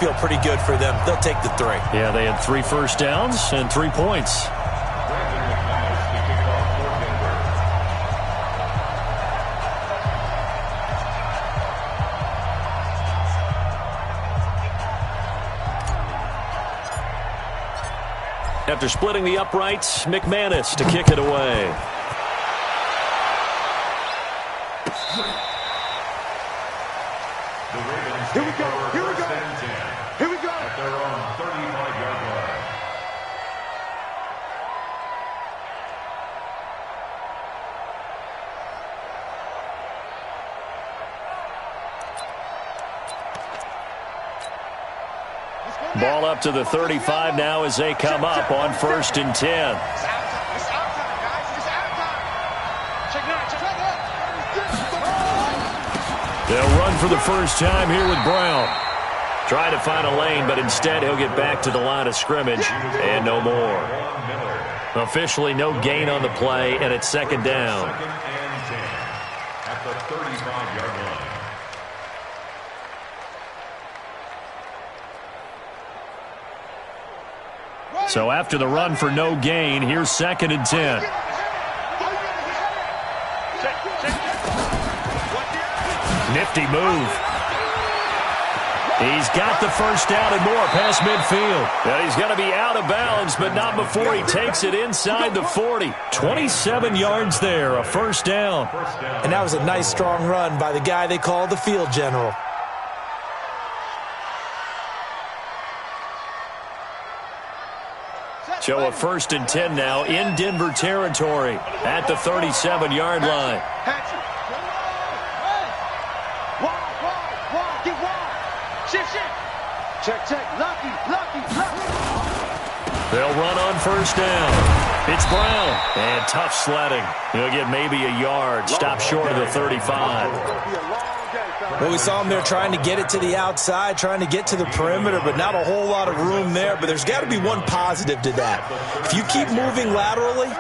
feel pretty good for them. They'll take the 3. Yeah, they had 3 first downs and 3 points. After splitting the uprights, McManus to kick it away. Here we go. Here we go. Here we go. At their own 35-yard line. Ball up to the 35 now as they come up on 1st and 10. They'll run for the first time here with Brown. Try to find a lane, but instead he'll get back to the line of scrimmage and no more. Officially no gain on the play, and it's 2nd down. 2nd and 10 at the 35-yard line. So after the run for no gain, here's 2nd and 10. Nifty move. He's got the first down and more past midfield. And he's going to be out of bounds, but not before he takes it inside the 40. 27 yards there, a first down. And that was a nice, strong run by the guy they call the field general. So a 1st and 10 now in Denver territory at the 37-yard line. They'll run on first down. It's Brown. And tough sledding. He'll get maybe a yard. Stop short of the 35. Well, we saw him there trying to get it to the outside, trying to get to the perimeter, but not a whole lot of room there. But there's got to be one positive to that. If you keep moving laterally,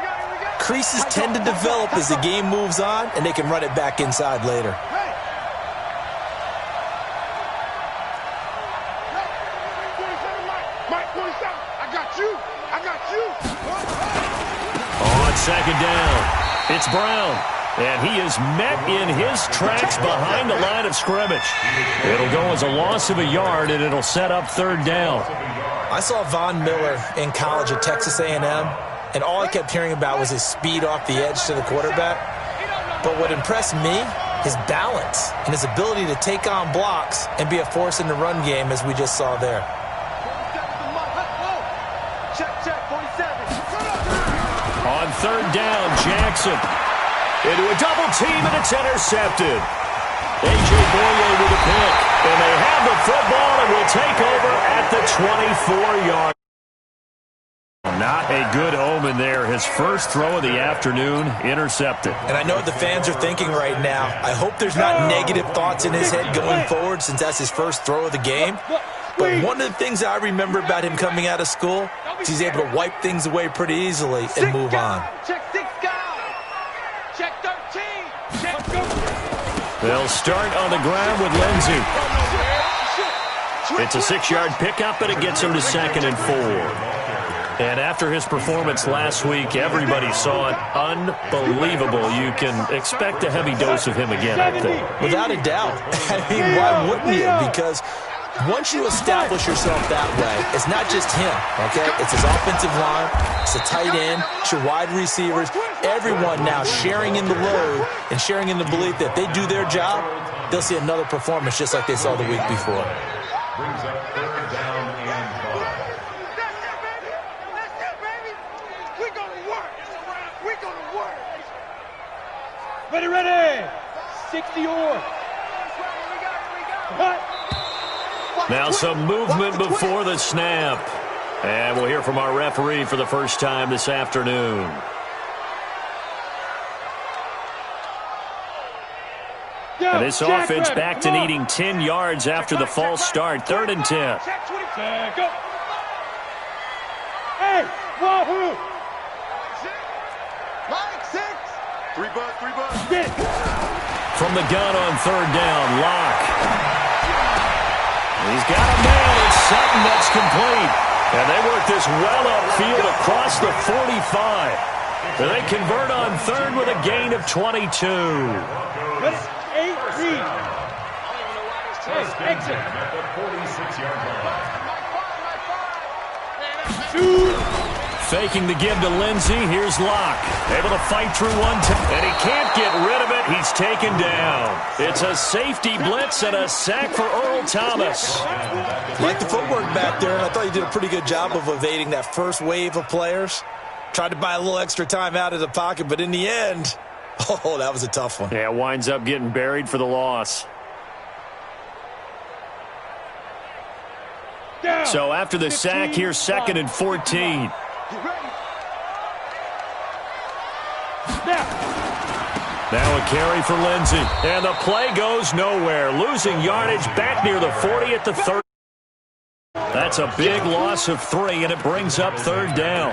creases tend to develop as the game moves on, and they can run it back inside later. On 2nd down, it's Brown. And he is met in his tracks behind the line of scrimmage. It'll go as a loss of a yard, and it'll set up 3rd down. I saw Von Miller in college at Texas A&M, and all I kept hearing about was his speed off the edge to the quarterback. But what impressed me, his balance and his ability to take on blocks and be a force in the run game, as we just saw there. On 3rd down, Jackson. Into a double team, and it's intercepted. A.J. Boye with a pick. And they have the football and will take over at the 24-yard. Not a good omen there. His first throw of the afternoon, intercepted. And I know what the fans are thinking right now. I hope there's not negative thoughts in his head going forward, since that's his first throw of the game. But one of the things I remember about him coming out of school is he's able to wipe things away pretty easily and move on. They'll start on the ground with Lindsey. It's a 6-yard pickup, and it gets him to 2nd and 4. And after his performance last week, everybody saw it. Unbelievable. You can expect a heavy dose of him again, I think. Without a doubt. I mean, why wouldn't you? Because once you establish yourself that way, it's not just him, okay? It's his offensive line, it's the tight end, it's your wide receivers, everyone now sharing in the load and sharing in the belief that if they do their job, they'll see another performance just like they saw the week before. Brings up 3rd down and 5. That's it, baby. We're going to work. We're going to work. Ready. 60 or. Now some movement before the snap. And we'll hear from our referee for the first time this afternoon. And this offense back to needing 10 yards after the false start. 3rd and 10. Hey, wahoo! 6. 3 bucks. From the gun on 3rd down, Locke. He's got a man. It's complete. And they work this well upfield across the 45. And they convert on third with a gain of 22. Let's 8 read. Exit. At the 46-yard line. Faking the give to Lindsey. Here's Locke. Able to fight through one. And he can't get rid of it. He's taken down. It's a safety blitz and a sack for Earl Thomas. Like the footwork back there, and I thought you did a pretty good job of evading that first wave of players. Tried to buy a little extra time out of the pocket, but in the end, oh, that was a tough one. Yeah, winds up getting buried for the loss. Down. So after the sack, here's 2nd and 14. Now a carry for Lindsey. And the play goes nowhere. Losing yardage back near the 40 at the 30. That's a big loss of 3, and it brings up 3rd down.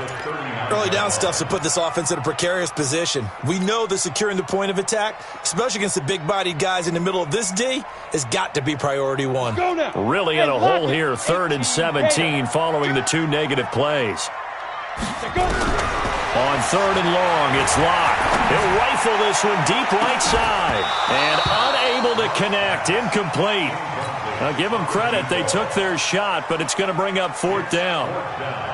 Early down stuff to put this offense in a precarious position. We know that securing the point of attack, especially against the big-bodied guys in the middle of this D, has got to be priority 1. Really in a hole here, 3rd and 17 following the 2 negative plays. On 3rd and long, it's Locke. He'll rifle this one deep right side. And unable to connect. Incomplete. Now, give them credit. They took their shot, but it's going to bring up 4th down.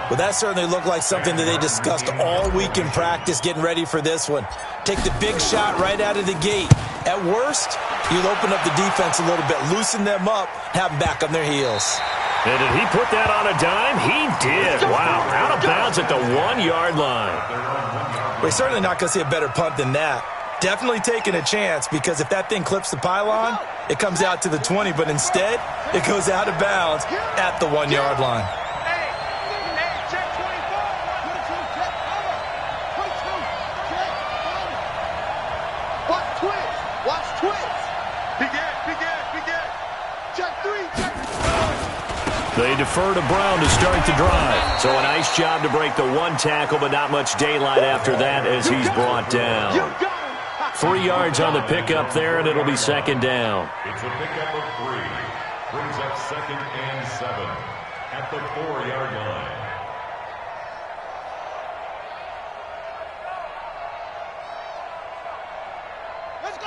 Well, that certainly looked like something that they discussed all week in practice getting ready for this one. Take the big shot right out of the gate. At worst, you'll open up the defense a little bit, loosen them up, have them back on their heels. And did he put that on a dime? He did. Wow, out of bounds at the 1-yard line. We're certainly not going to see a better punt than that. Definitely taking a chance, because if that thing clips the pylon, it comes out to the 20, but instead, it goes out of bounds at the 1-yard line. Check 24. Watch twins. Watch twins. Begin. Check 3. They defer to Brown to start the drive. So a nice job to break the 1 tackle, but not much daylight after that as he's brought down. 3 yards on the pickup there, and it'll be 2nd down. It's a pickup of 3. Brings up 2nd and 7 at the 4-yard line.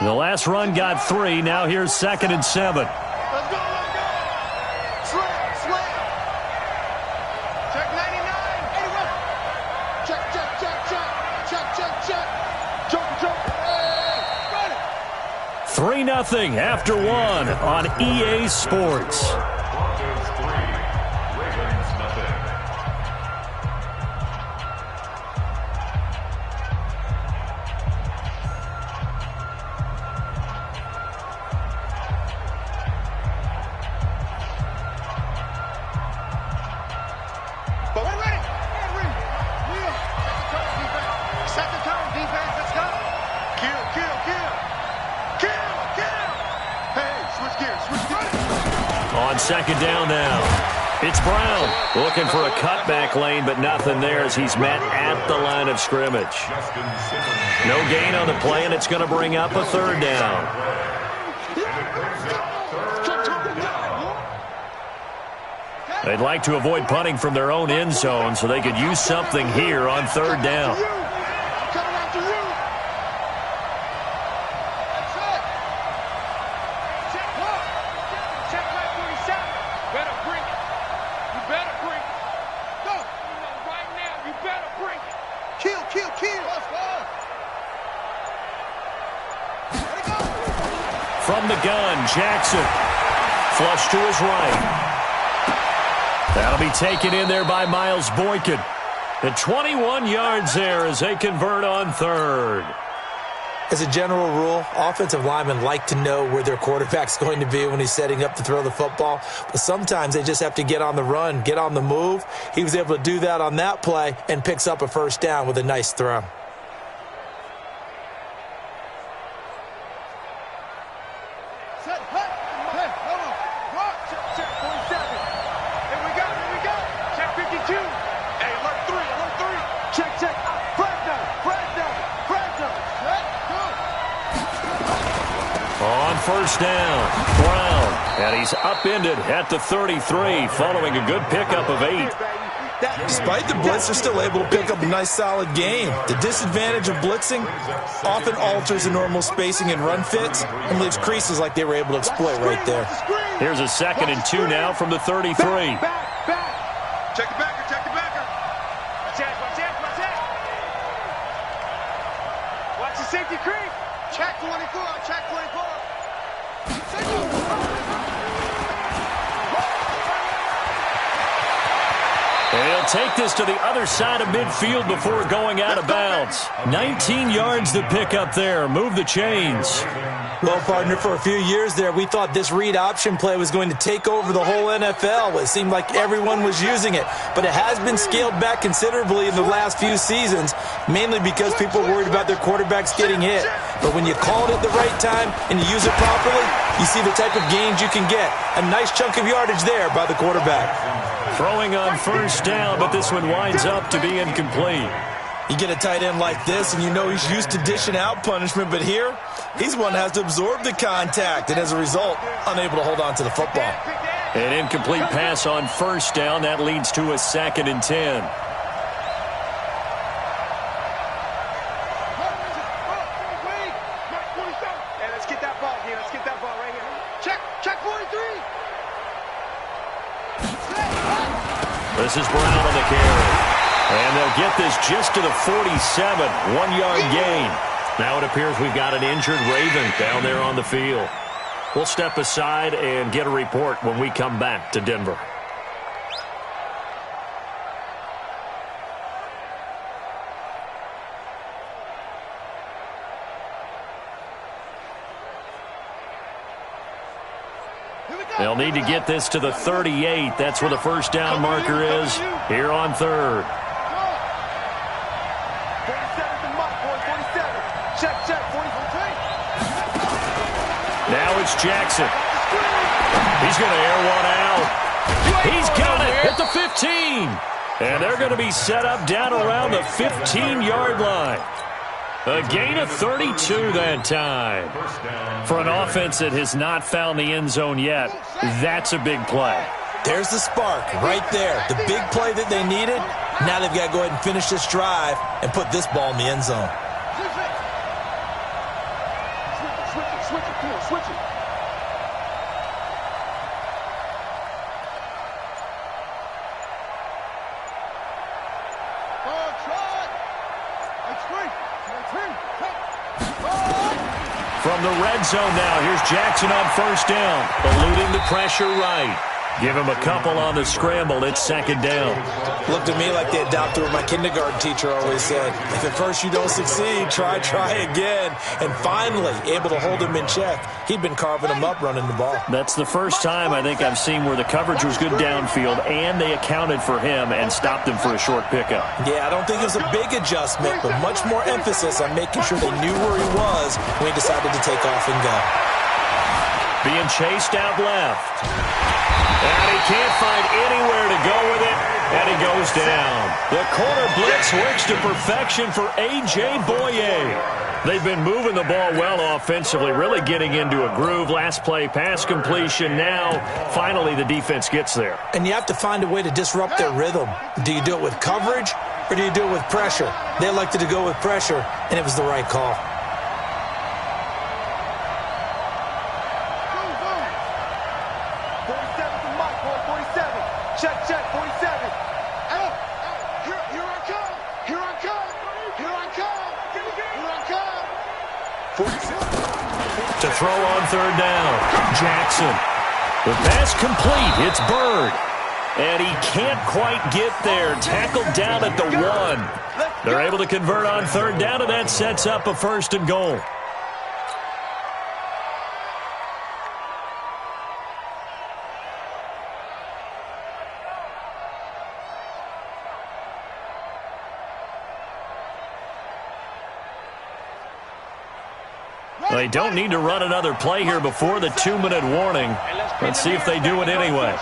The last run got 3. Now here's 2nd and 7. Let's go. Slam. Check 99. 81. Check. Joker. Hey, got it. 3-0 after 1 on EA Sports. Broncos 3, Ravens nothing. But we're ready. Set the tone, defense. Let's go. Kill. Hey, switch gears. On 2nd down now, it's Brown looking for a cutback lane, but nothing there as he's met at the line of scrimmage. No gain on the play, and it's going to bring up a 3rd down. They'd like to avoid punting from their own end zone so they could use something here on 3rd down. From the gun, Jackson. Flush to his right. That'll be taken in there by Miles Boykin. At 21 yards there as they convert on 3rd. As a general rule, offensive linemen like to know where their quarterback's going to be when he's setting up to throw the football. But sometimes they just have to get on the run, get on the move. He was able to do that on that play and picks up a 1st down with a nice throw. On 1st down, Brown And he's upended at the 33 following a good pickup of 8. Despite the blitz, they're still able to pick up a nice, solid game. The disadvantage of blitzing often alters the normal spacing and run fits and leaves creases like they were able to exploit right there. Here's a 2nd and 2 now from the 33. Check the backer, check the backer. Watch the safety creep. Check 24, check 24. And he'll take this to the other side of midfield before going out of bounds. 19 yards to pick up there. Move the chains. Well, partner, for a few years there, we thought this read option play was going to take over the whole NFL. It seemed like everyone was using it, but it has been scaled back considerably in the last few seasons, mainly because people are worried about their quarterbacks getting hit. But when you call it at the right time and you use it properly, you see the type of gains you can get. A nice chunk of yardage there by the quarterback. Throwing on 1st down, but this one winds up to be incomplete. You get a tight end like this, and you know he's used to dishing out punishment, but here, he's one that has to absorb the contact, and as a result, unable to hold on to the football. An incomplete pass on 1st down. That leads to a 2nd and 10. Hey, let's get that ball here. Let's get that ball right here. Check 43. This is Brown on the carry. And they'll get this just to the 47. 1-yard gain. Now it appears we've got an injured Raven down there on the field. We'll step aside and get a report when we come back to Denver. They'll need to get this to the 38. That's where the 1st down marker is here on 3rd. 47's the mark, boy. 47. Check. 43. Now it's Jackson. He's going to air one out. He's got it at the 15. And they're going to be set up down around the 15-yard line. A gain of 32 that time. For an offense that has not found the end zone yet, that's a big play. There's the spark right there. The big play that they needed. Now they've got to go ahead and finish this drive and put this ball in the end zone. Switch it. From the red zone now, here's Jackson on 1st down, eluding the pressure right. Give him a couple on the scramble. It's 2nd down. Looked to me like they adopted what my kindergarten teacher always said. If at first you don't succeed, try again. And finally, able to hold him in check. He'd been carving him up running the ball. That's the first time I think I've seen where the coverage was good downfield and they accounted for him and stopped him for a short pickup. Yeah, I don't think it was a big adjustment, but much more emphasis on making sure they knew where he was when he decided to take off and go. Being chased out left. And he can't find anywhere to go with it, and he goes down. The corner blitz works to perfection for A.J. Boye. They've been moving the ball well offensively, really getting into a groove. Last play, pass completion. Now, finally, the defense gets there. And you have to find a way to disrupt their rhythm. Do you do it with coverage, or do you do it with pressure? They elected to go with pressure, and it was the right call. Check, 47. Here I come. To throw on 3rd down, Jackson. The pass complete. It's Bird. And he can't quite get there. Tackled down at the 1. They're able to convert on 3rd down, and that sets up a 1st and goal. They don't need to run another play here before the 2-minute warning. Let's see if they do it anyway.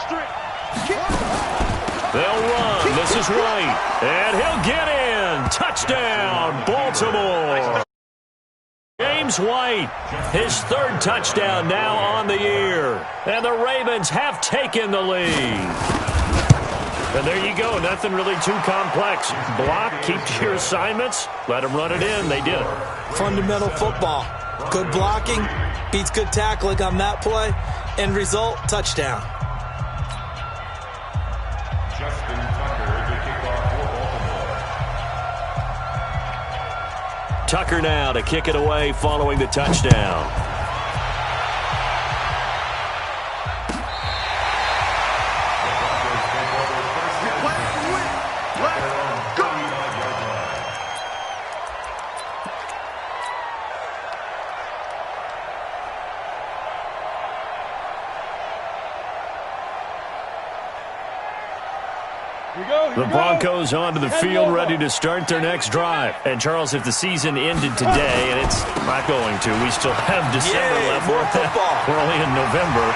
They'll run. This is White. And he'll get in. Touchdown, Baltimore. Game, James White. His third touchdown now on the year. And the Ravens have taken the lead. And there you go. Nothing really too complex. Block, keep to your assignments, let them run it in. They did it. Fundamental football. Good blocking beats good tackling on that play. End result, touchdown. Justin Tucker, the kickoff for Baltimore. Tucker now to kick it away following the touchdown. The Broncos onto the field, ready to start their next drive. And, Charles, if the season ended today, and it's not going to, we still have December left. More football. We're only in November.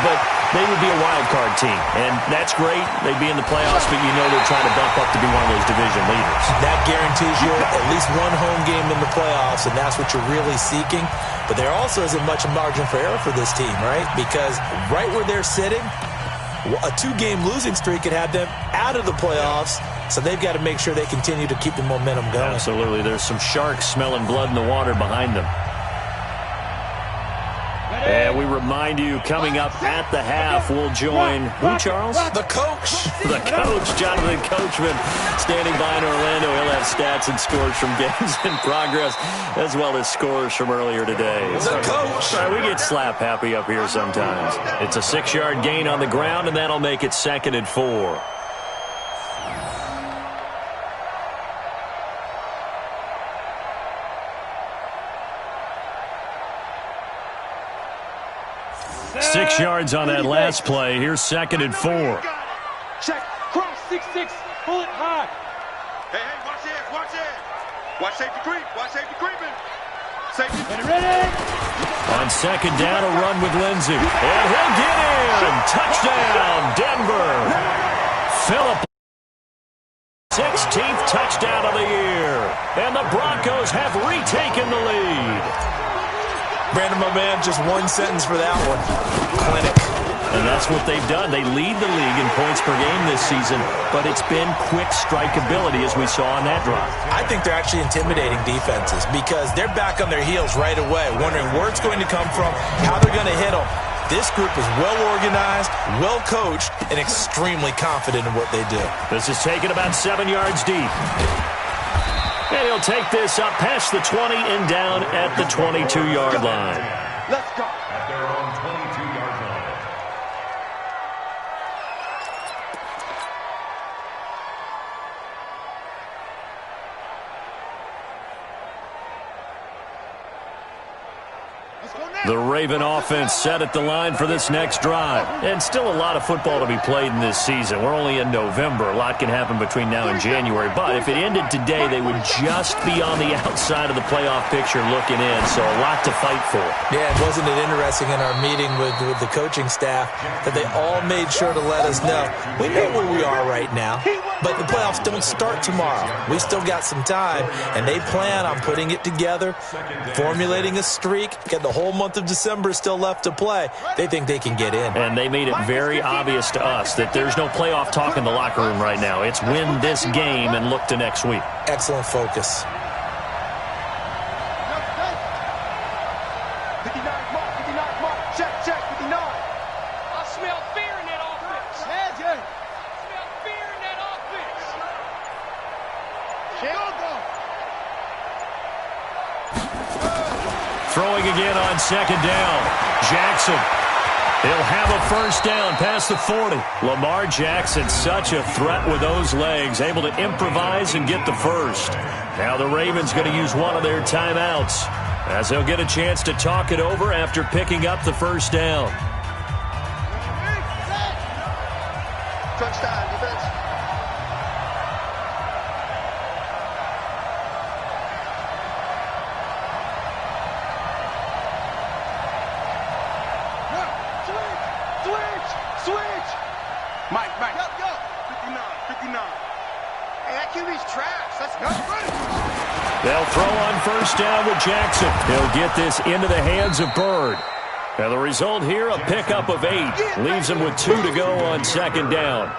But they would be a wild card team. And that's great. They'd be in the playoffs, but you know they're trying to bump up to be one of those division leaders. That guarantees you at least one home game in the playoffs, and that's what you're really seeking. But there also isn't much margin for error for this team, right? Because right where they're sitting, a two-game losing streak could have them out of the playoffs, so they've got to make sure they continue to keep the momentum going. Absolutely. There's some sharks smelling blood in the water behind them. And we remind you, coming up at the half, we'll join who, Charles? The coach. The coach, Jonathan Coachman, standing by in Orlando. He'll have stats and scores from games in progress, as well as scores from earlier today. The coach. All right, we get slap happy up here sometimes. It's a 6-yard gain on the ground, and that'll make it 2nd and 4. Six yards on that last play. Here's 2nd and 4. Check. Cross. 6-6. Pull it high. Hey, watch this. Watch it. Watch safety creep. Watch safety creeping. Safety. Ready. On 2nd down, a run with Lindsey. And he'll get in. Touchdown, Denver. Phillip. 16th touchdown of the year. And the Broncos have retaken the lead. Brandon, my man, just one sentence for that one. Clinic. And that's what they've done. They lead the league in points per game this season, but it's been quick strike ability as we saw on that drive. I think they're actually intimidating defenses because they're back on their heels right away, wondering where it's going to come from, how they're going to hit them. This group is well organized, well coached, and extremely confident in what they do. This is taken about 7 yards deep. And he'll take this up past the 20 and down at the 22-yard line. Let's go. At their own 22-yard line. The Raven offense set at the line for this next drive. And still a lot of football to be played in this season. We're only in November. A lot can happen between now and January. But if it ended today, they would just be on the outside of the playoff picture looking in. So a lot to fight for. Yeah, and wasn't it interesting in our meeting with the coaching staff that they all made sure to let us know, we know where we are right now, but the playoffs don't start tomorrow. We still got some time, and they plan on putting it together, formulating a streak, get the whole month of December still left to play. They think they can get in. And they made it very obvious to us that there's no playoff talk in the locker room right now. It's win this game and look to next week. Excellent focus. 59 mark. 59 mark. Check. 59. I smell fear in that offense. I smell fear in that offense. Throwing again on 2nd down. Jackson. He'll have a first down past the 40. Lamar Jackson, such a threat with those legs, able to improvise and get the first. Now the Ravens going to use one of their timeouts as they'll get a chance to talk it over after picking up the first down. Touchdown, defense. Switch. Mike. Go. 59. Hey, that QB's trash. Let's go. They'll throw on first down with Jackson. He'll get this into the hands of Bird. And the result here, a pickup of 8. Leaves him with 2 to go on second down.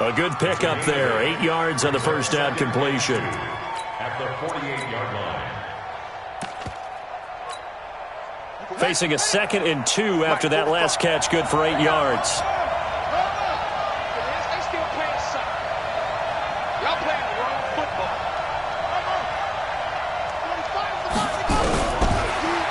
A good pickup there. 8 yards on the first down completion. At the 48-yard line. Facing a 2nd and 2 after that last catch. Good for 8 yards.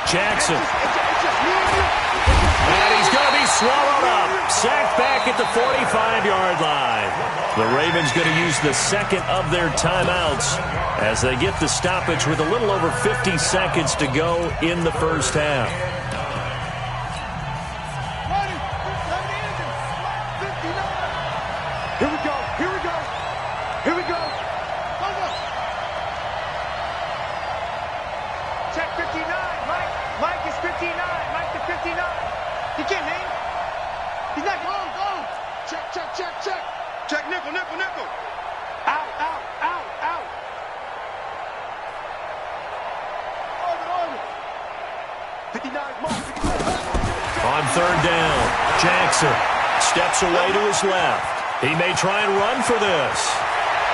Jackson. And he's going to be swallowed up. Sacked back at the 45-yard line. The Ravens going to use the second of their timeouts as they get the stoppage with a little over 50 seconds to go in the first half. Here we go. Here we go. Here we go. Check 59. Mike is 59. Mike to 59. He can't hang. He's not going. Go. Check. Check nickel. Out. 59. On third down, Jackson steps away to his left. He may try and run for this.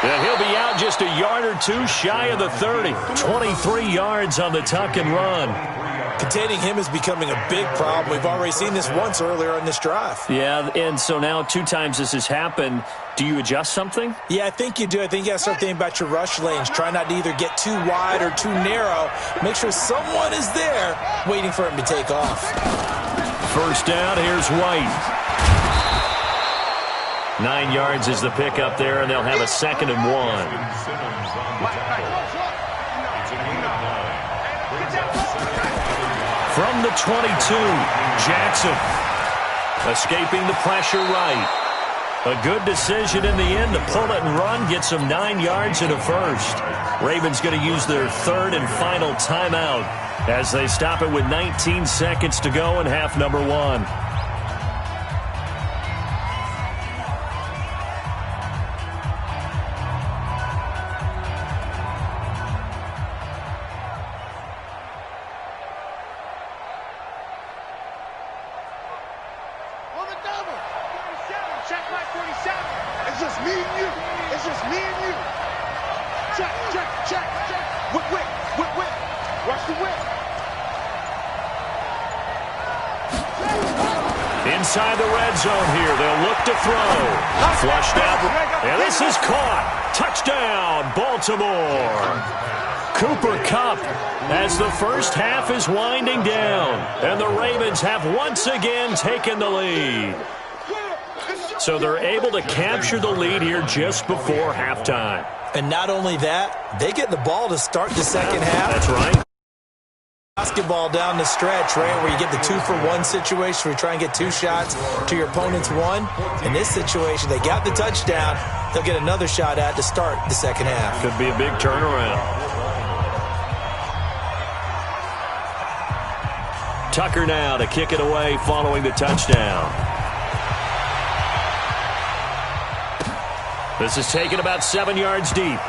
And he'll be out just a yard or 2 shy of the 30. 23 yards on the tuck and run. Containing him is becoming a big problem. We've already seen this once earlier on this drive. Yeah, and so now 2 times this has happened. Do you adjust something? Yeah, I think you do. I think you got to start thinking about your rush lanes. Try not to either get too wide or too narrow. Make sure someone is there waiting for him to take off. First down, here's White. 9 yards is the pickup there, and they'll have a 2nd and 1. From the 22, Jackson escaping the pressure right. A good decision in the end to pull it and run, gets him 9 yards and a first. Ravens going to use their 3rd and final timeout as they stop it with 19 seconds to go in half number 1. Inside the red zone here. They'll look to throw. Flushed out. And this is caught. Touchdown, Baltimore. Cooper Kupp as the first half is winding down. And the Ravens have once again taken the lead. So they're able to capture the lead here just before halftime. And not only that, they get the ball to start the second half. That's right. Basketball down the stretch, right, where you get the 2-for-1 situation where you try and get 2 shots to your opponent's 1. In this situation, they got the touchdown. They'll get another shot at to start the second half. Could be a big turnaround. Tucker now to kick it away following the touchdown. This is taken about 7 yards deep.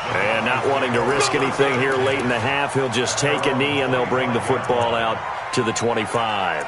And not wanting to risk anything here late in the half, he'll just take a knee and they'll bring the football out to the 25.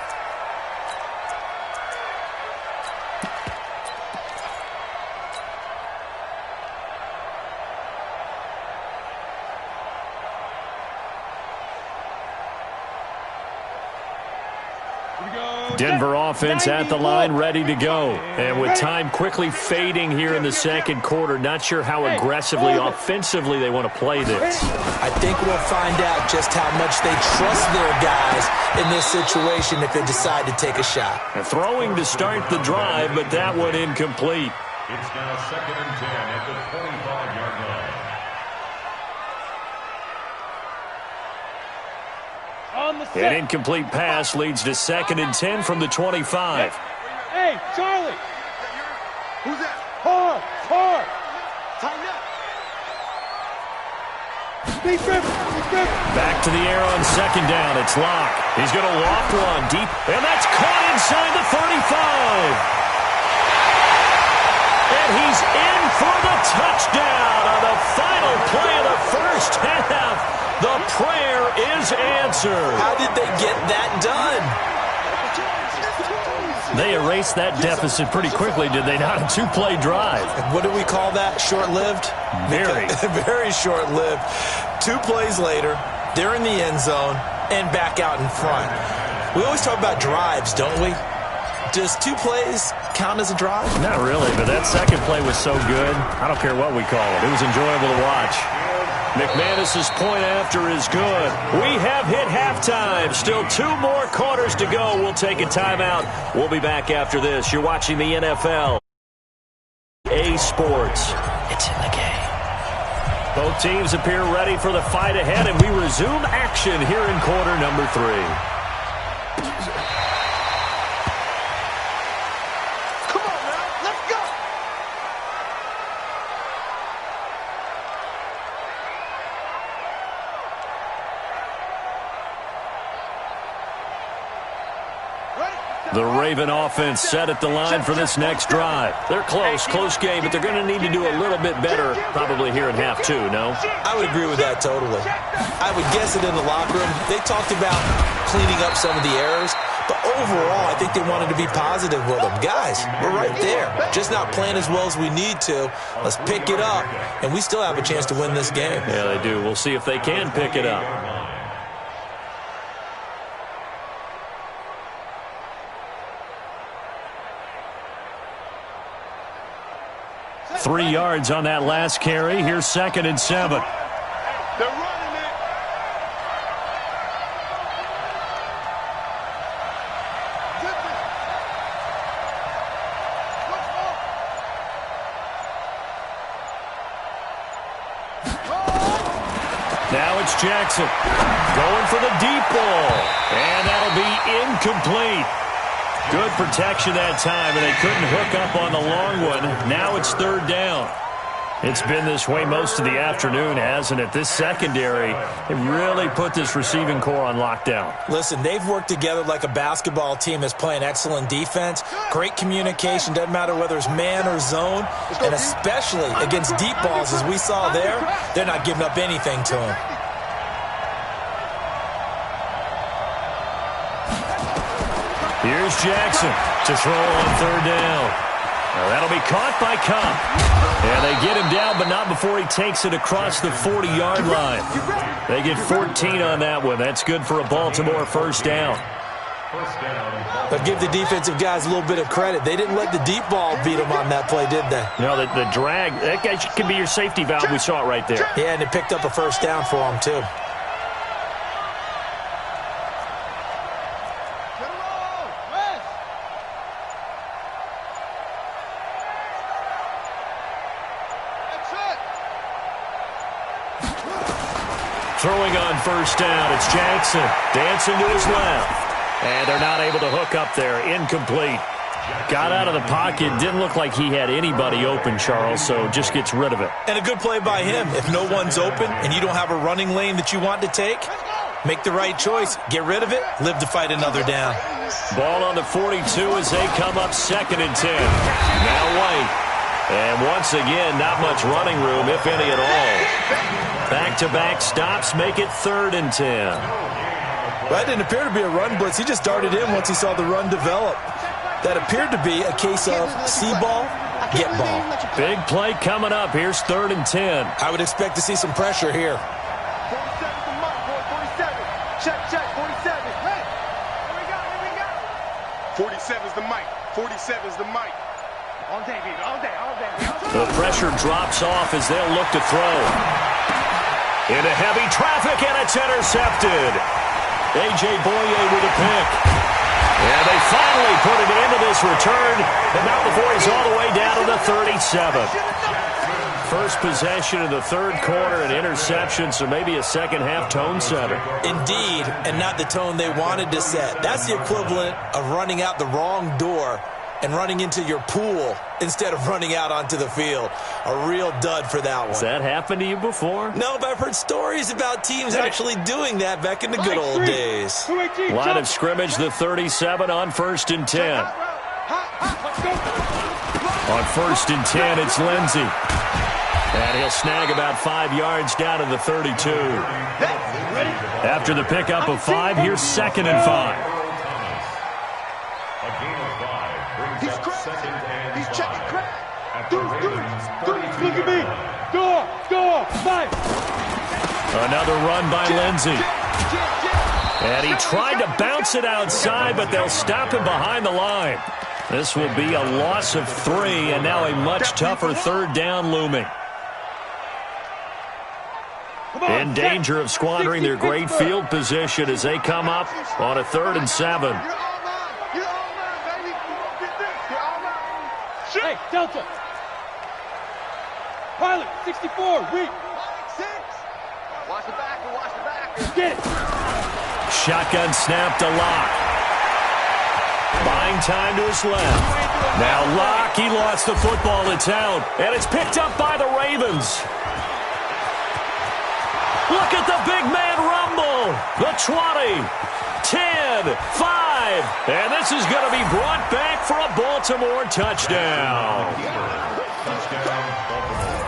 Denver offense at the line, ready to go. And with time quickly fading here in the second quarter, not sure how aggressively, offensively they want to play this. I think we'll find out just how much they trust their guys in this situation if they decide to take a shot. Throwing to start the drive, but that one incomplete. It's now 2nd and 10 at the 25-yard line. An incomplete pass leads to 2nd and 10 from the 25. Hey, Charlie. Who's that? Hard. Tighten up. Back to the air on second down. It's Locke. He's going to loft one deep, and that's caught inside the 35. And he's in for the touchdown on the final play of the first half. The prayer is answered. How did they get that done? They erased that deficit pretty quickly, did they not? A two-play drive. What do we call that? Short-lived? Very. Very short-lived. 2 plays later, they're in the end zone and back out in front. We always talk about drives, don't we? Does 2 plays count as a drive? Not really, but that second play was so good. I don't care what we call it. It was enjoyable to watch. McManus's point after is good. We have hit halftime. Still 2 more quarters to go. We'll take a timeout. We'll be back after this. You're watching the NFL. A Sports. It's in the game. Both teams appear ready for the fight ahead, and we resume action here in quarter number 3. The Raven offense set at the line for this next drive. They're close game, but they're going to need to do a little bit better probably here in half 2, no? I would agree with that totally. I would guess it in the locker room. They talked about cleaning up some of the errors, but overall, I think they wanted to be positive with them. Guys, we're right there. Just not playing as well as we need to. Let's pick it up, and we still have a chance to win this game. Yeah, they do. We'll see if they can pick it up. 3 yards on that last carry. Here's 2nd and 7. They're running it. Now it's Jackson going for the deep ball, and that'll be incomplete. Good protection that time, and they couldn't hook up on the long one. Now it's 3rd down. It's been this way most of the afternoon, hasn't it? This secondary, it really put this receiving core on lockdown. Listen, they've worked together like a basketball team that's playing excellent defense. Great communication, doesn't matter whether it's man or zone, and especially against deep balls, as we saw there, they're not giving up anything to them. Here's Jackson to throw on 3rd down. Now that'll be caught by Cup. And they get him down, but not before he takes it across the 40-yard line. They get 14 on that one. That's good for a Baltimore 1st down. But give the defensive guys a little bit of credit. They didn't let the deep ball beat them on that play, did they? No, the drag, that could be your safety valve. We saw it right there. Yeah, and it picked up a 1st down for them, too. Throwing on 1st down, it's Jackson. Dancing to his left. And they're not able to hook up there. Incomplete. Got out of the pocket. Didn't look like he had anybody open, Charles, so just gets rid of it. And a good play by him. If no one's open and you don't have a running lane that you want to take, make the right choice. Get rid of it. Live to fight another down. Ball on the 42 as they come up 2nd and 10. Now White. And once again, not much running room, if any at all. Back-to-back stops make it 3rd and 10. That didn't appear to be a run blitz. He just darted in once he saw the run develop. That appeared to be a case of see ball, get ball. Big play coming up. Here's 3rd and 10. I would expect to see some pressure here. 47 the mic, boy. 47. Check. 47. Hey, here we go. 47's the mic. 47's the mic. All day, baby. All day. The pressure drops off as they'll look to throw. Into heavy traffic, and it's intercepted. A.J. Boye with a pick. And they finally put it into this return, but not before he's all the way down to the 37. First possession of the 3rd quarter, an interception, so maybe a second-half tone setter. Indeed, and not the tone they wanted to set. That's the equivalent of running out the wrong door and running into your pool instead of running out onto the field. A real dud for that one. Has that happened to you before? No, but I've heard stories about teams actually doing that back in the good old days. Line of scrimmage, the 37 on 1st and 10. On 1st and 10, it's Lindsey. And he'll snag about 5 yards down to the 32. After the pickup of 5, here's 2nd and 5. A gain of 5 brings up 2nd and 5. He's checking crack. At the Look at me. Go, fight. Another run by Lindsey. And he tried to bounce it outside, but they'll stop him behind the line. This will be a loss of 3, and now a much tougher 3rd down looming. In danger of squandering their great field position as they come up on a 3rd and 7. You're all mine, baby. You're all mine. Hey, Delta. Pilot, 64, weak. 6. Watch the back. Get it. Shotgun snap to Locke. Buying time to his left. Now Locke, he lost the football. It's out. And it's picked up by the Ravens. Look at the big man rumble. The 20, 10, 5. And this is going to be brought back for a Baltimore touchdown.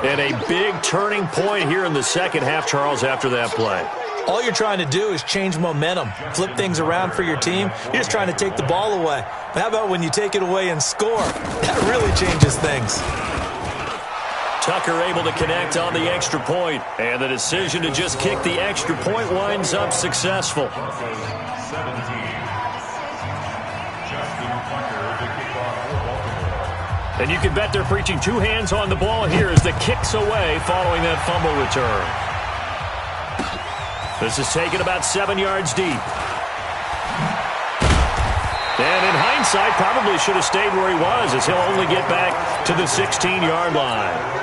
And a big turning point here in the second half, Charles, after that play. All you're trying to do is change momentum, flip things around for your team. You're just trying to take the ball away. But how about when you take it away and score? That really changes things. Tucker able to connect on the extra point, and the decision to just kick the extra point winds up successful. And you can bet they're preaching 2 hands on the ball here as the kick's away following that fumble return. This is taken about 7 yards deep. And in hindsight, probably should have stayed where he was, as he'll only get back to the 16-yard line.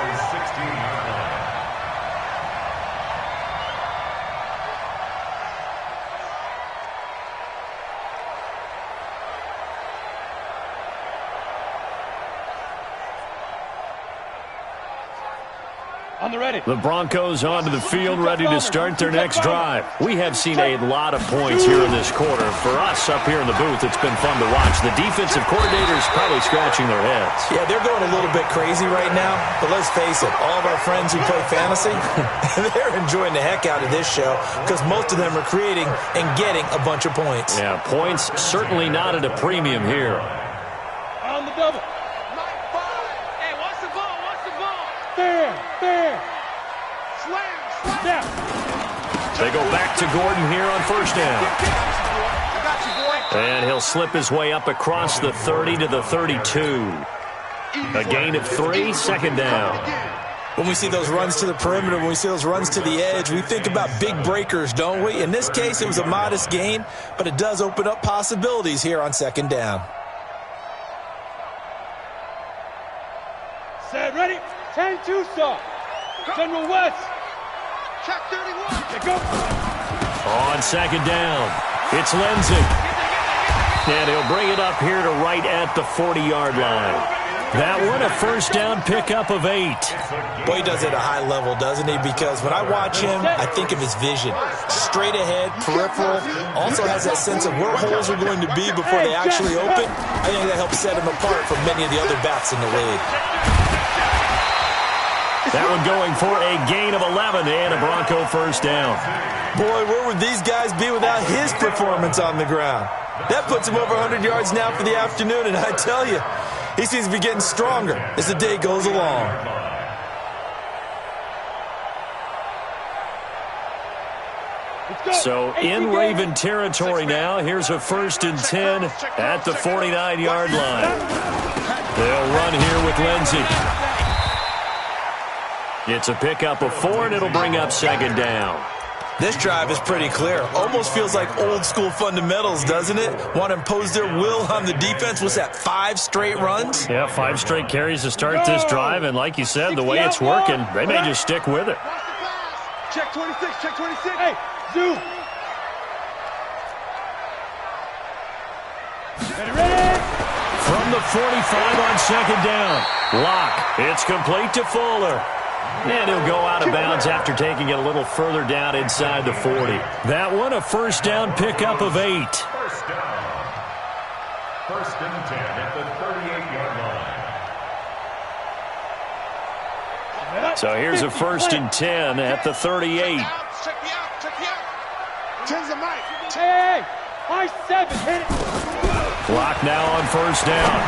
On the ready. The Broncos onto the field, ready to start their next drive. We have seen a lot of points here in this quarter. For us up here in the booth, it's been fun to watch. The defensive coordinators probably scratching their heads. Yeah, they're going a little bit crazy right now, but let's face it, all of our friends who play fantasy, they're enjoying the heck out of this show because most of them are creating and getting a bunch of points. Yeah, points certainly not at a premium here. On the double. Hey, watch the ball, watch the ball. Fair. Slam. They go back to Gordon here on 1st down. I got you, boy. And he'll slip his way up across the 30 to the 32. A gain of 3, 2nd down. When we see those runs to the perimeter, when we see those runs to the edge, we think about big breakers, don't we? In this case, it was a modest gain, but it does open up possibilities here on 2nd down. Set, ready? 10-2 stop. General West. Check 31. Here go. On 2nd down, it's Lindsey. And he'll bring it up here to right at the 40-yard line. That one, a 1st down pickup of 8. Boy, he does it at a high level, doesn't he? Because when I watch him, I think of his vision. Straight ahead, peripheral, also has that sense of where holes are going to be before they actually open. I think that helps set him apart from many of the other backs in the league. That one going for a gain of 11 and a Bronco 1st down. Boy, where would these guys be without his performance on the ground? That puts him over 100 yards now for the afternoon, and I tell you, he seems to be getting stronger as the day goes along. So in Raven territory now, here's a 1st and 10 at the 49-yard line. They'll run here with Lindsey. It's a pickup of 4, and it'll bring up 2nd down. This drive is pretty clear. Almost feels like old-school fundamentals, doesn't it? Want to impose their will on the defense. What's that, 5 straight runs? Yeah, 5 straight carries to start this drive, and like you said, the way it's working, they may just stick with it. Check 26, check 26. Hey, zoom. Ready? From the 45 on 2nd down. Locke, it's complete to Fuller. And he'll go out of bounds after taking it a little further down inside the 40. That one, a 1st down pickup of 8. 1st down. 1st and 10 at the 38-yard line. So here's a 1st and 10 at the 38. Check me out. Check me out. Tens the mic. Hey, my 7, hit it. Clock now on 1st down.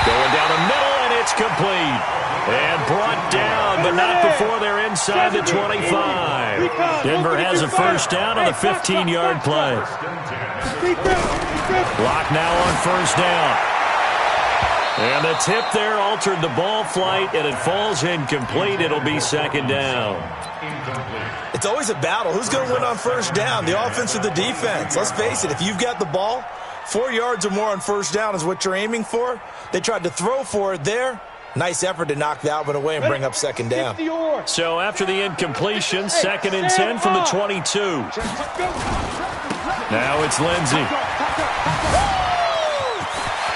Going down the middle, and it's complete. And brought down, but not before they're inside the 25. Denver has a 1st down on the 15-yard play. Clock now on 1st down. And the tip there altered the ball flight, and it falls incomplete. It'll be 2nd down. It's always a battle. Who's going to win on 1st down, the offense or the defense? Let's face it, if you've got the ball, 4 yards or more on 1st down is what you're aiming for. They tried to throw for it there. Nice effort to knock that one away and bring up 2nd down. So after the incompletion, 2nd and 10 from the 22. Now it's Lindsey.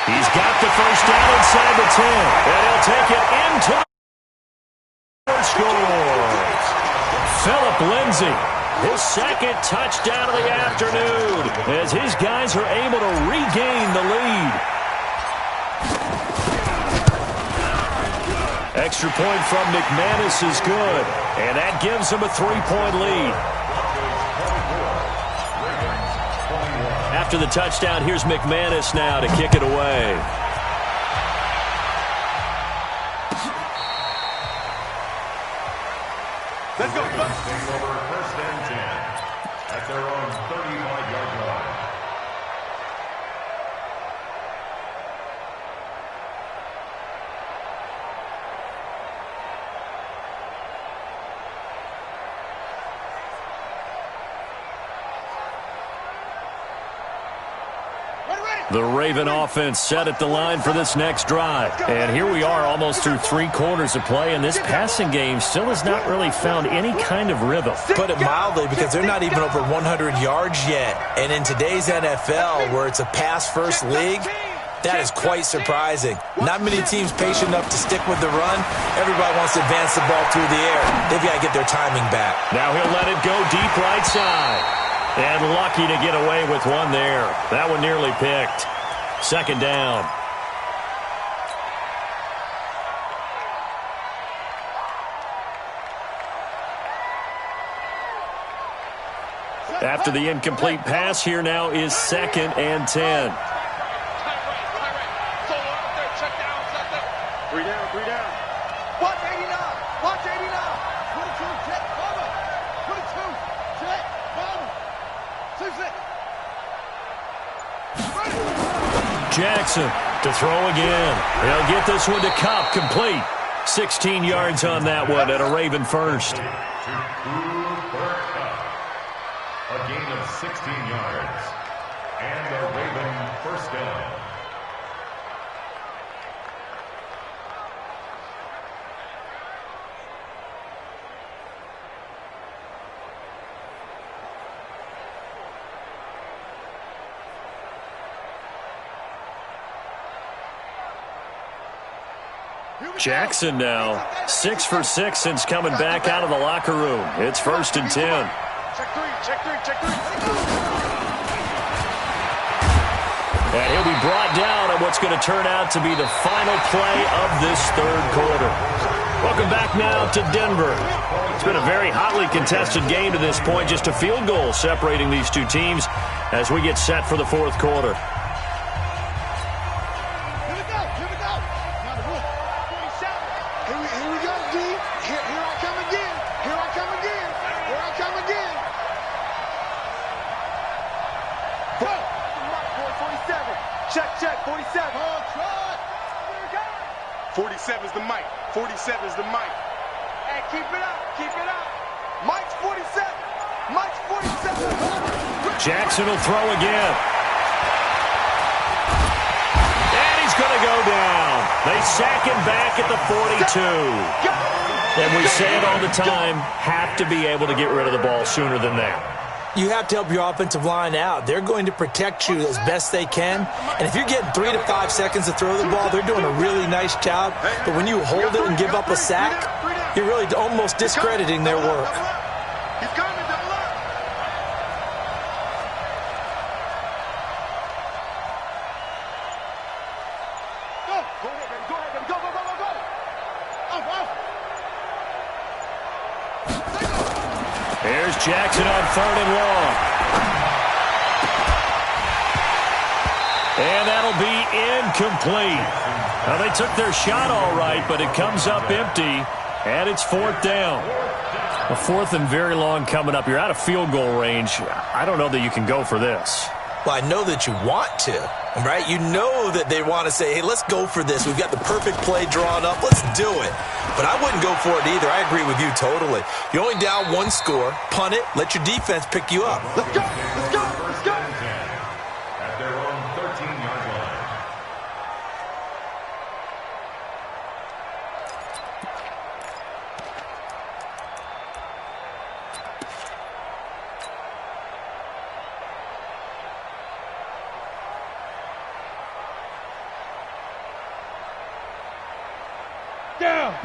He's got the 1st down inside the 10. And he'll take it into the score. Philip Lindsey, his 2nd touchdown of the afternoon, as his guys are able to regain the lead. Extra point from McManus is good, and that gives him a 3-point lead. After the touchdown, here's McManus now to kick it away. Let's go. Taking over 1st and 10 at their own 35-yard line. The Raven offense set at the line for this next drive. And here we are almost through 3 quarters of play, and this passing game still has not really found any kind of rhythm. Put it mildly, because they're not even over 100 yards yet. And in today's NFL, where it's a pass-first league, that is quite surprising. Not many teams patient enough to stick with the run. Everybody wants to advance the ball through the air. They've got to get their timing back. Now he'll let it go deep right side. And lucky to get away with one there. That one nearly picked. 2nd down. After the incomplete pass, here now is 2nd and 10. Three down. Watch 89. Watch 89. 22, check, cover. 22, check, cover. 6. Jackson to throw again. He'll get this one to Cup, complete. 16 yards on that one at a Raven 1st. A gain of 16 yards. And a Raven 1st down. Jackson now 6 for 6 since coming back out of the locker room. It's 1st and 10. Check three. And he'll be brought down on what's going to turn out to be the final play of this 3rd quarter. Welcome back now to Denver. It's been a very hotly contested game to this point. Just a field goal separating these two teams as we get set for the 4th quarter. Check, 47. 47's the mic. 47's the mic. Hey, keep it up. Mike's 47. Mike's 47. Jackson will throw again. And he's going to go down. They sack him back at the 42. And we say it all the time, have to be able to get rid of the ball sooner than that. You have to help your offensive line out. They're going to protect you as best they can. And if you're getting 3 to 5 seconds to throw the ball, they're doing a really nice job. But when you hold it and give up a sack, you're really almost discrediting their work. He's coming, double up. Go ahead, baby. Go. Oh. Here's Jackson on 3rd and long. And that'll be incomplete. Now, they took their shot all right, but it comes up empty, and it's 4th down. A 4th and very long coming up. You're out of field goal range. I don't know that you can go for this. Well, I know that you want to, right? You know that they want to say, hey, let's go for this. We've got the perfect play drawn up. Let's do it. But I wouldn't go for it either. I agree with you totally. You're only down 1 score. Punt it. Let your defense pick you up. Let's go. Let's go. Let's go. At their own 13-yard line.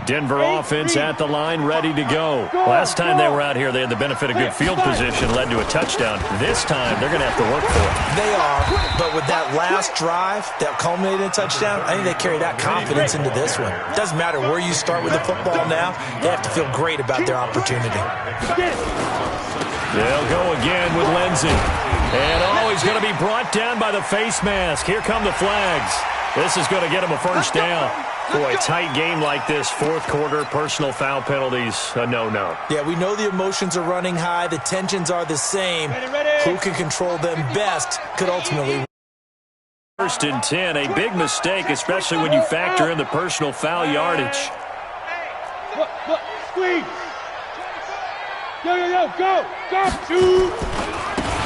Denver offense at the line, ready to go. Last time they were out here, they had the benefit of good field position, led to a touchdown. This time, they're going to have to work for it. They are, but with that last drive that culminated in a touchdown, I think they carry that confidence into this one. It doesn't matter where you start with the football now. They have to feel great about their opportunity. They'll go again with Lenzy. And he's going to be brought down by the face mask. Here come the flags. This is going to get him a first down. Boy, tight game like this, 4th quarter, personal foul penalties, a no-no. Yeah, we know the emotions are running high. The tensions are the same. Who can control them best could ultimately. 1st and 10, a big mistake, especially when you factor in the personal foul yardage. Squeeze. Go. Shoot.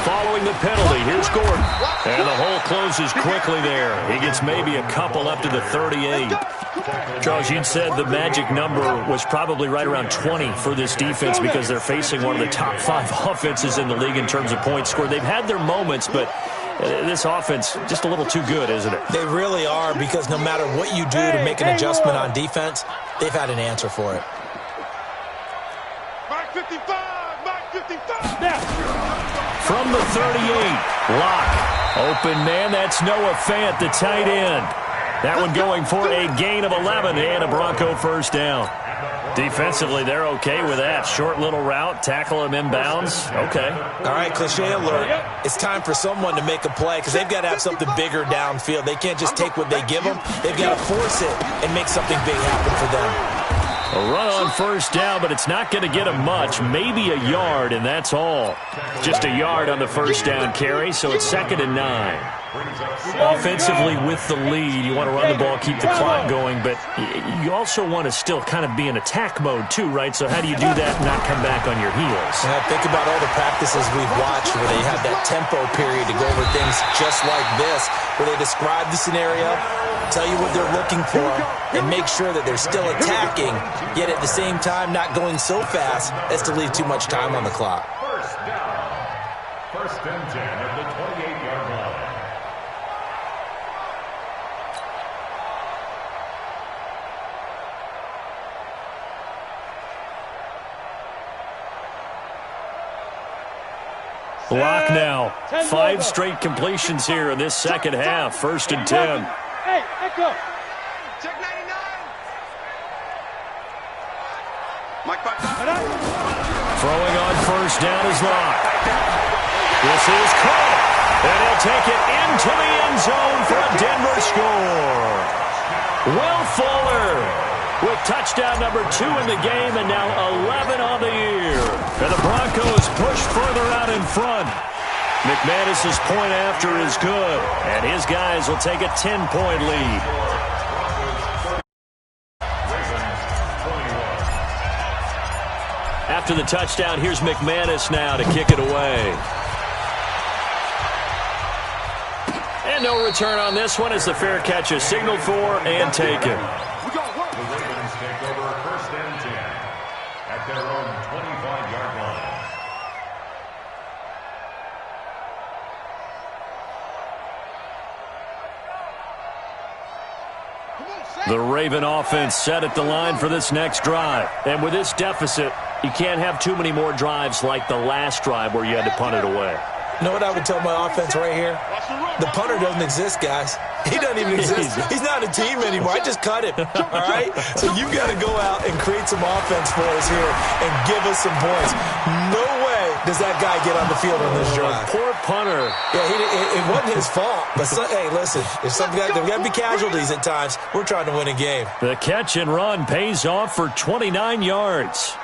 Following the penalty, here's Gordon. And the hole closes quickly there. He gets maybe a couple up to the 38. Charles, you'd said the magic number was probably right around 20 for this defense because they're facing one of the top 5 offenses in the league in terms of points scored. They've had their moments, but this offense just a little too good, isn't it? They really are, because no matter what you do to make an adjustment on defense, they've had an answer for it. Mark 55. Mark 55. Now. From the 38, Locke. Open man, that's Noah Fant, the tight end. That one going for a gain of 11 and a Bronco first down. Defensively, they're okay with that. Short little route, tackle him inbounds. Okay. All right, cliche alert. It's time for someone to make a play because they've got to have something bigger downfield. They can't just take what they give them. They've got to force it and make something big happen for them. A run on first down, but it's not going to get him much. Maybe a yard, and that's all. Just a yard on the first down carry, so it's 2nd and 9. Offensively with the lead, you want to run the ball, keep the clock going, but you also want to still kind of be in attack mode too, right? So how do you do that and not come back on your heels? Yeah, think about all the practices we've watched where they have that tempo period to go over things just like this, where they describe the scenario, tell you what they're looking for, and make sure that they're still attacking, yet at the same time not going so fast as to leave too much time on the clock. First down. 1st and 10 at the 28-yard line. Block now. 5 straight completions here in this second half. 1st and 10. Hey, echo. Check 99. Mike Parker. Throwing on first down is Locke. This is caught. And he'll take it into the end zone for a Denver score. Will Fuller with touchdown number 2 in the game and now 11 on the year. And the Broncos push further out in front. McManus's point after is good, and his guys will take a 10-point lead. After the touchdown, here's McManus now to kick it away. And no return on this one as the fair catch is signaled for and taken. The Ravens take over 1st and 10 at their own 25-yard line. The Raven offense set at the line for this next drive. And with this deficit, you can't have too many more drives like the last drive where you had to punt it away. You know what I would tell my offense right here? The punter doesn't exist, guys. He doesn't even exist. He's not a team anymore. I just cut him, all right? So you got to go out and create some offense for us here and give us some points. No way does that guy get on the field on this drive. Poor punter. Yeah, it wasn't his fault. But, hey, listen, there's got to be casualties at times. We're trying to win a game. The catch and run pays off for 29 yards.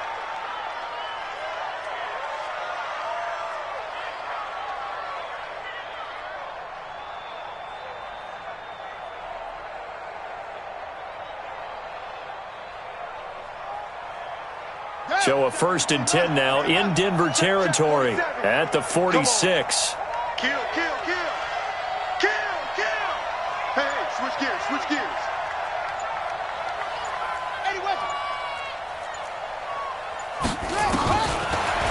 So a 1st and 10 now in Denver territory at the 46. Kill. Hey, switch gears.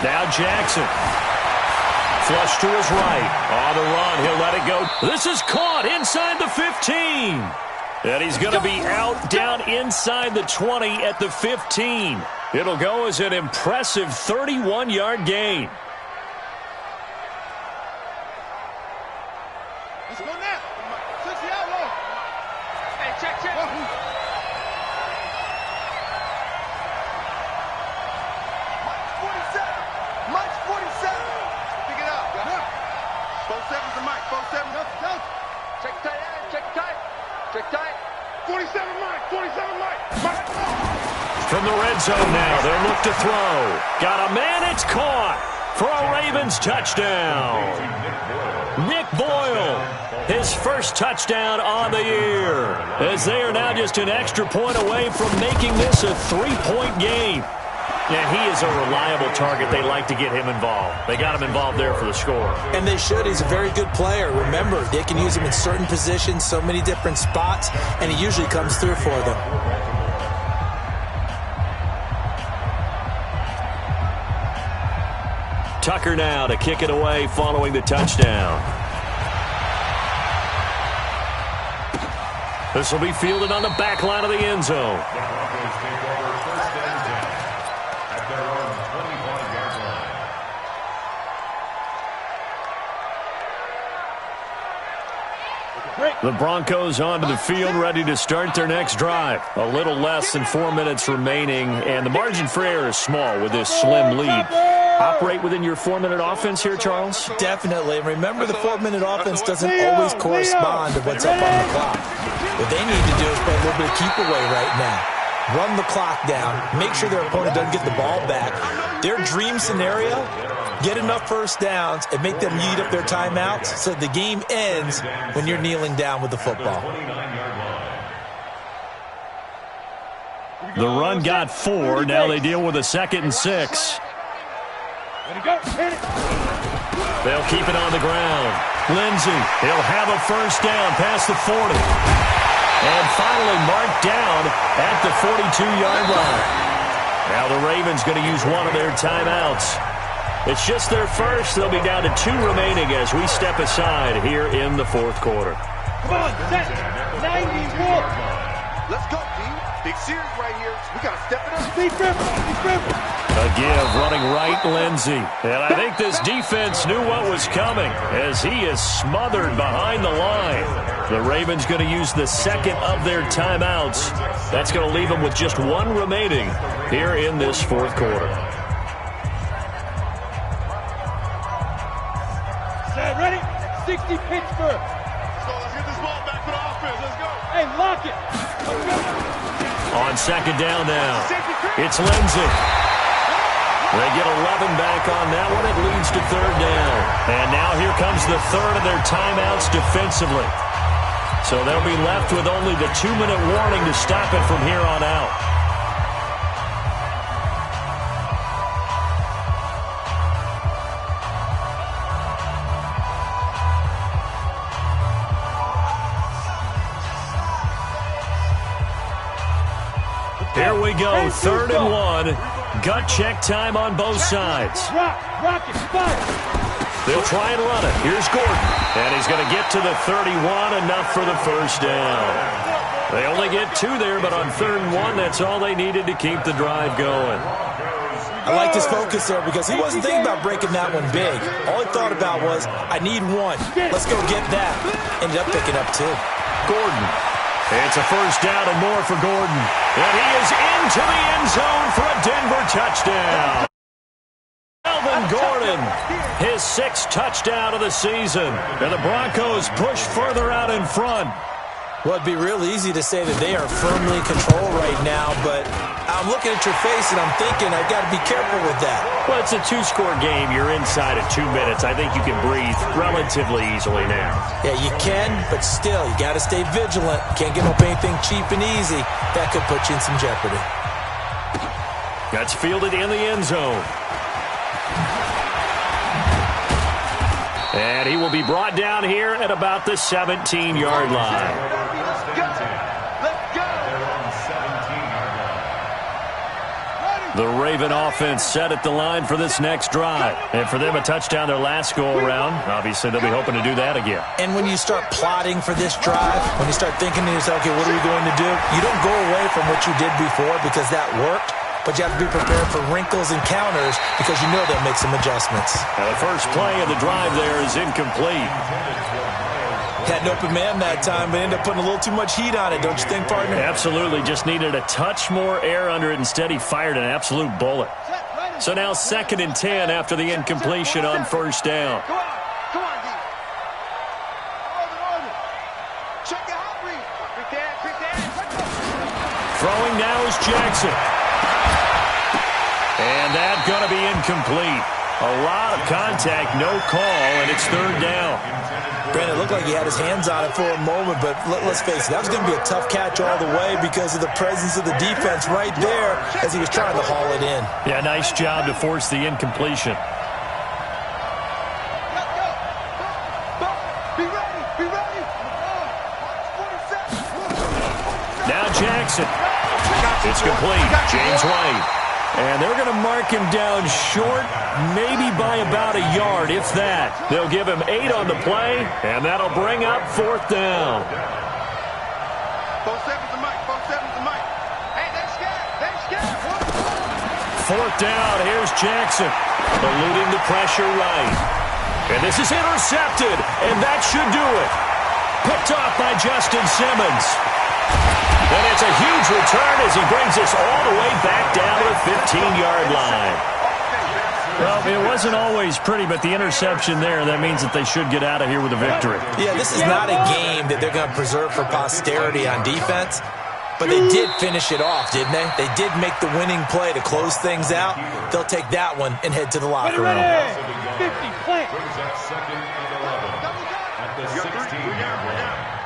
Now Jackson. Flush to his right. On the run, he'll let it go. This is caught inside the 15. And he's going to be out down inside the 20 at the 15. It'll go as an impressive 31-yard gain. Let's go now. 60 outlaw. Hey, check. Mike's 47. Pick it up. 47's the Mike. 47. No. Check tight. 47 Mike. From the red zone now, they'll look to throw. Got a man, it's caught for a Ravens touchdown. Nick Boyle, his first touchdown on the year, as they are now just an extra point away from making this a 3-point game. Yeah, he is a reliable target. They like to get him involved. They got him involved there for the score. And they should. He's a very good player. Remember, they can use him in certain positions, so many different spots, and he usually comes through for them. Tucker now to kick it away following the touchdown. This will be fielded on the back line of the end zone. The Broncos take over 1st and 10 at their own 25-yard line. The Broncos onto the field, ready to start their next drive. A little less than 4 minutes remaining, and the margin for error is small with this slim lead. Operate within your 4-minute offense here, Charles? Definitely. Remember, the 4-minute offense doesn't always correspond to what's up on the clock. What they need to do is play a little bit of keep away right now. Run the clock down. Make sure their opponent doesn't get the ball back. Their dream scenario, get enough first downs and make them eat up their timeouts so the game ends when you're kneeling down with the football. The run got 4. Now they deal with a 2nd and 6. They'll keep it on the ground. Lindsey, he'll have a first down past the 40. And finally marked down at the 42-yard line. Now the Ravens going to use one of their timeouts. It's just their first. They'll be down to 2 remaining as we step aside here in the 4th quarter. Come on, set. 94. Let's go, D. Big series right here. We got to step it up. Deep river. A give running right, Lindsey. And I think this defense knew what was coming as he is smothered behind the line. The Ravens going to use the 2nd of their timeouts. That's going to leave them with just 1 remaining here in this 4th quarter. Set, ready? 60 Pittsburgh. Let's get this ball back for the offense. Let's go. Hey, lock it. Let's go. On 2nd down now, it's Lindsey. They get 11 back on that one. It leads to 3rd down. And now here comes the 3rd of their timeouts defensively. So they'll be left with only the 2-minute warning to stop it from here on out. Here we go, 3rd and 1. Gut check time on both sides. Rock it, fire. They'll try and run it. Here's Gordon. And he's going to get to the 31, enough for the first down. They only get 2 there, but on 3rd and 1, that's all they needed to keep the drive going. I like his focus there because he wasn't thinking about breaking that one big. All he thought about was, I need 1. Let's go get that. Ended up picking up 2. Gordon. It's a first down and more for Gordon. And he is into the end zone for a Denver touchdown. Melvin Gordon, his 6th touchdown of the season. And the Broncos push further out in front. Well, it'd be real easy to say that they are firmly in control right now, but I'm looking at your face and I'm thinking I've got to be careful with that. Well, it's a 2-score game. You're inside of 2 minutes. I think you can breathe relatively easily now. Yeah, you can, but still, you got to stay vigilant. Can't give up anything cheap and easy. That could put you in some jeopardy. That's fielded in the end zone. And he will be brought down here at about the 17-yard line. The Raven offense set at the line for this next drive. And for them, a touchdown their last go-around. Obviously, they'll be hoping to do that again. And when you start plotting for this drive, when you start thinking to yourself, okay, what are we going to do? You don't go away from what you did before because that worked. But you have to be prepared for wrinkles and counters because you know they'll make some adjustments. Now the first play of the drive there is incomplete. Had an open man that time, but ended up putting a little too much heat on it, don't you think, partner? Absolutely. Just needed a touch more air under it. Instead, he fired an absolute bullet. So now 2nd and 10 after the incompletion on first down. Come on, D. Order. Check your hot read. Quick dad. Throwing now is Jackson. And that's going to be incomplete. A lot of contact, no call, and it's 3rd down. Granted, it looked like he had his hands on it for a moment, but let's face it, that was going to be a tough catch all the way because of the presence of the defense right there as he was trying to haul it in. Yeah, nice job to force the incompletion. Be ready. Now Jackson. It's complete. James White. And they're going to mark him down short, maybe by about a yard, if that. They'll give him 8 on the play, and that'll bring up 4th down. 4-7's the mic. Hey, they scared. 4th down, here's Jackson. Eluding the pressure right. And this is intercepted, and that should do it. Picked off by Justin Simmons. And it's a huge return as he brings us all the way back down to the 15-yard line. Well, it wasn't always pretty, but the interception there, that means that they should get out of here with a victory. Yeah, this is not a game that they're going to preserve for posterity on defense, but they did finish it off, didn't they? They did make the winning play to close things out. They'll take that one and head to the locker room. 50, plant. Brings up 2nd and 11 at the 16-yard line.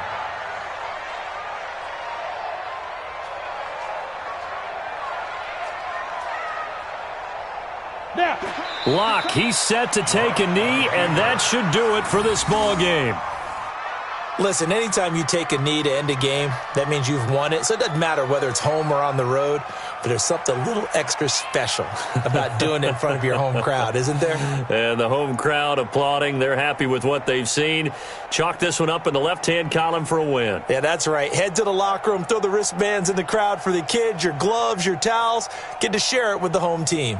Now. Locke, he's set to take a knee, and that should do it for this ball game. Listen, anytime you take a knee to end a game, that means you've won it. So it doesn't matter whether it's home or on the road, but there's something a little extra special about doing it in front of your home crowd, isn't there? And the home crowd applauding. They're happy with what they've seen. Chalk this one up in the left-hand column for a win. Yeah, that's right. Head to the locker room, throw the wristbands in the crowd for the kids, your gloves, your towels. Get to share it with the home team.